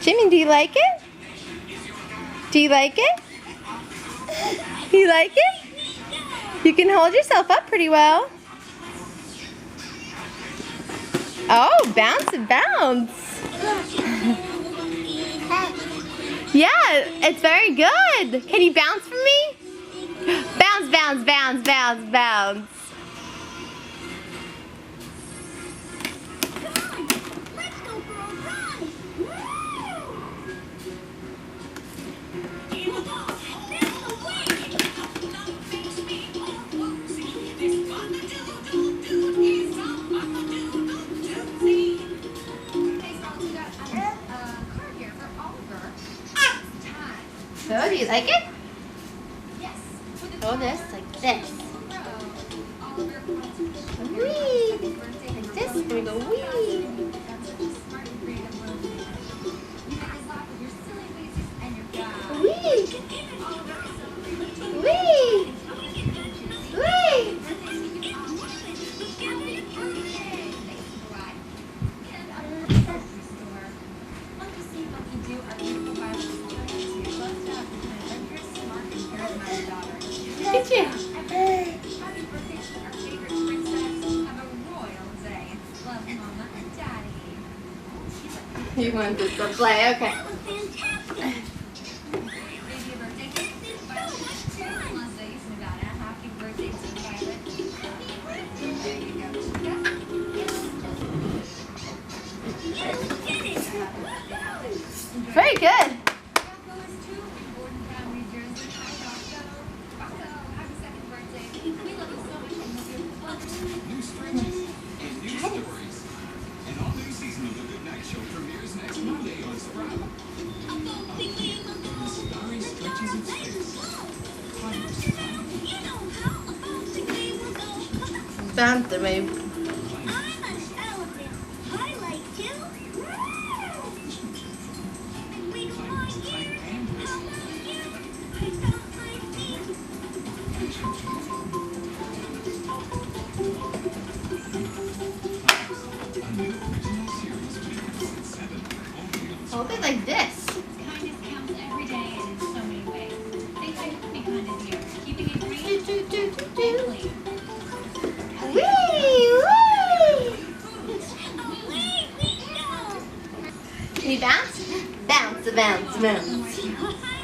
Jimmy, do you like it? Do you like it? Do you like it? You can hold yourself up pretty well. Oh, bounce and bounce. Yeah, it's very good. Can you bounce for me? Bounce, bounce, bounce, bounce, bounce. So, do you like it? Yes. Go this, like this. Whee! Like this, we go whee! Whee! Whee! Whee! Look at you. Happy birthday to our favorite princess. Have a royal day. Love, Mama and Daddy. You want this to play? Okay. Baby birthday cake. Violet to Las Vegas, Nevada. Happy birthday to Violet. There you go. Very good. New stretches and new stories. An all-new season of The Good Night Show premieres next Monday on Sprout. The starry stretches of space. Bounce the way. Hold it like this. Kindness counts every day and in so many ways. Think I could be kind of you. Keeping it green and clean. Whee! Whee! Can you bounce? Bounce, bounce, bounce.